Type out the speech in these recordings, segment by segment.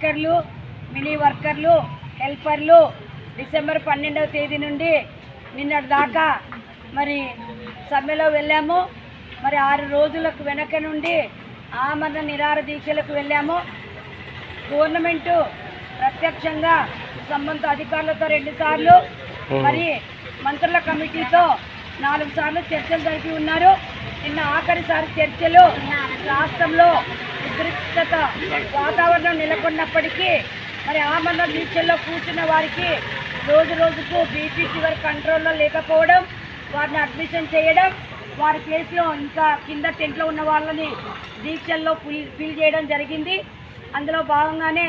వర్కర్లు, మినీ వర్కర్లు, హెల్పర్లు డిసెంబర్ 12వ తేదీ నుండి నిన్నటి దాకా మరి సమ్మెలో వెళ్ళాము. మరి 6 రోజులకు వెనక నుండి ఆమరణ నిరాహార దీక్షలకు వెళ్ళాము. గవర్నమెంటు ప్రత్యక్షంగా సంబంధిత అధికారులతో 2 సార్లు, మరి మంత్రుల కమిటీతో 4 సార్లు చర్చలు జరిపి ఉన్నారు. నిన్న ఆఖరిసారి చర్చలు రాష్ట్రంలో ఉద్రిక్తత వాతావరణం నెలకొన్నప్పటికీ మరి ఆమరణ దీక్షల్లో కూర్చున్న వారికి రోజు రోజుకు బీపీ షుగర్ కంట్రోల్లో లేకపోవడం, వారిని అడ్మిషన్ చేయడం, వారి కేసులో ఇంకా కింద టెంట్లో ఉన్న వాళ్ళని దీక్షల్లో ఫిల్ చేయడం జరిగింది. అందులో భాగంగానే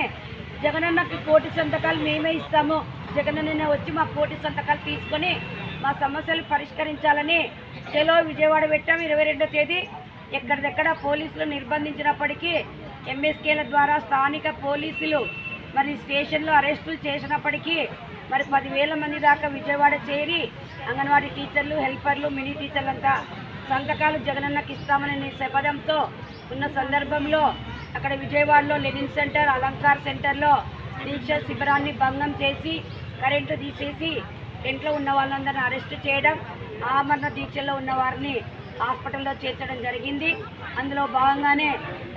జగనన్నకి 1 కోటి సంతకాలు మేమే ఇస్తాము, జగనన్న వచ్చి మా 1 కోటి సంతకాలు తీసుకొని మా సమస్యలు పరిష్కరించాలని చెలో విజయవాడ పెట్టాం. 22వ తేదీ ఎక్కడిదెక్కడ పోలీసులు నిర్బంధించినప్పటికీ ఎంఎస్కేల ద్వారా స్థానిక పోలీసులు మరి స్టేషన్లో అరెస్టులు చేసినప్పటికీ మరి 10,000 మంది దాకా విజయవాడ చేరి అంగన్వాడీ టీచర్లు, హెల్పర్లు, మినీ టీచర్లంతా సంతకాలు జగనన్నకి ఇస్తామని శపథంతో ఉన్న సందర్భంలో అక్కడ విజయవాడలో లెనిన్ సెంటర్, అలంకార్ సెంటర్లో దీక్ష శిబిరాన్ని భంగం చేసి కరెంటు తీసేసి టెంట్లో ఉన్న వాళ్ళందరినీ అరెస్టు చేయడం, ఆమరణ దీక్షల్లో ఉన్న వారిని హాస్పిటల్లో చేర్చడం జరిగింది. అందులో భాగంగానే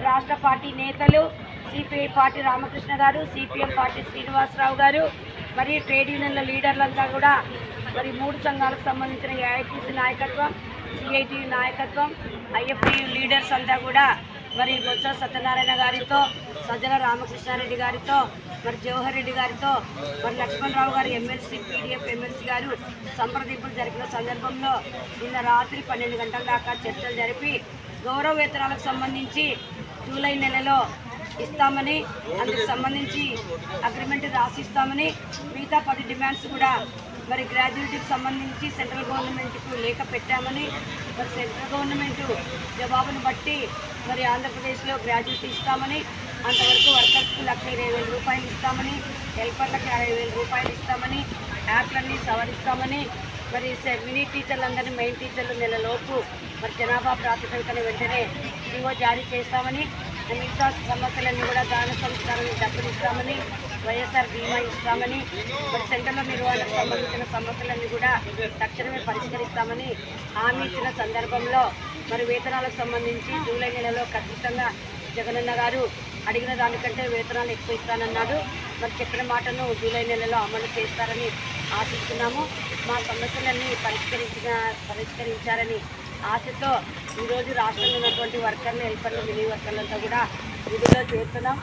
రాష్ట్ర పార్టీ నేతలు, సిపిఐ పార్టీ రామకృష్ణ గారు, సిపిఎం పార్టీ శ్రీనివాసరావు గారు, మరి ట్రేడ్ యూనియన్ల లీడర్లంతా కూడా మరి 3 సంఘాలకు సంబంధించిన ఏఐటీసీ నాయకత్వం, సిఐటి నాయకత్వం, ఐఎఫ్టియు లీడర్స్ అంతా కూడా మరి బొత్స సత్యనారాయణ గారితో, సజ్జల రామకృష్ణారెడ్డి గారితో, మరి జవహర్ రెడ్డి గారితో, మరి లక్ష్మణరావు గారు ఎమ్మెల్సీ, పీడీఎఫ్ ఎమ్మెల్సీ గారు సంప్రదింపులు జరిపిన సందర్భంలో నిన్న రాత్రి 12 గంటల దాకా చర్చలు జరిపి గౌరవ వేతనాలకు సంబంధించి జూలై నెలలో ఇస్తామని, అందుకు సంబంధించి అగ్రిమెంట్ రాసిస్తామని, మిగతా 10 డిమాండ్స్ కూడా మరి గ్రాడ్యుయేట్కి సంబంధించి సెంట్రల్ గవర్నమెంట్కు లేఖ పెట్టామని, మరి సెంట్రల్ గవర్నమెంట్ జవాబును బట్టి మరి ఆంధ్రప్రదేశ్లో గ్రాడ్యుయేట్ ఇస్తామని, అంతవరకు వర్కర్స్కి 1,20,000 రూపాయలు ఇస్తామని, హెల్పర్లకు 50,000 రూపాయలు ఇస్తామని, యాప్లన్నీ సవరిస్తామని, మరి మినీ టీచర్లందరినీ మెయిన్ టీచర్లు నెలలోపు మరి జనాభా ప్రాతిపదికన వెంటనే జీవో జారీ చేస్తామని, మిగతా సమస్యలన్నీ కూడా దాన సంస్కారాన్ని డబ్బులు ఇస్తామని, వైఎస్ఆర్ బీమా ఇస్తామని, మరి సెంటర్ల నిర్వహణకు సంబంధించిన సమస్యలన్నీ కూడా తక్షణమే పరిష్కరిస్తామని హామీ ఇచ్చిన సందర్భంలో మరి వేతనాలకు సంబంధించి జూలై నెలలో ఖచ్చితంగా జగనన్న గారు అడిగిన దానికంటే వేతనాలు ఎక్కువ ఇస్తానన్నాడు. మరి చెప్పిన మాటను జూలై నెలలో అమలు చేస్తారని ఆశిస్తున్నాము. మా సమస్యలన్నీ పరిష్కరించారని ఆశతో ఈరోజు రాష్ట్రంలో ఉన్నటువంటి వర్కర్లు, హెల్పర్లు, మినీ వర్కర్లంతా కూడా విధుల్లో చేరుతున్నాం.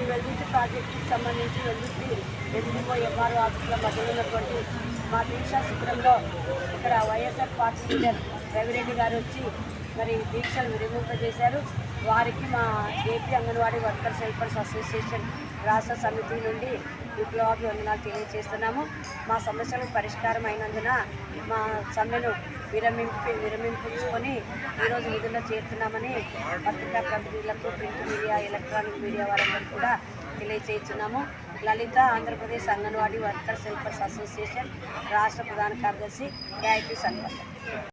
ఈ వెల్దించి ప్రాజెక్టుకి సంబంధించి వెల్దింపో ఎంఆర్ఓ ఆఫీసుల మధ్యలో ఉన్నటువంటి మా దీక్షా శిబిరంలో ఇక్కడ వైఎస్ఆర్ పార్టీ లీడర్ రవిరెడ్డి గారు వచ్చి మరి దీక్షలు విరమింపజేశారు. వారికి మా AP anganwadi workers helpers association రాష్ట్ర సమితి నుండి విప్లవాభివందనాలు తెలియజేస్తున్నాము. మా సమస్యలు పరిష్కారం అయినందున మా సమ్మెను విరమింపుకొని ఈరోజు విధుల్లో చేరుతున్నామని పత్రికా ప్రతినిధులకు, ప్రింట్ మీడియా, ఎలక్ట్రానిక్ మీడియా వారందరికీ కూడా తెలియజేస్తున్నాము. లలిత Andhra Pradesh anganwadi workers helpers association రాష్ట్ర ప్రధాన కార్యదర్శి ఏఐపీ సంఘం.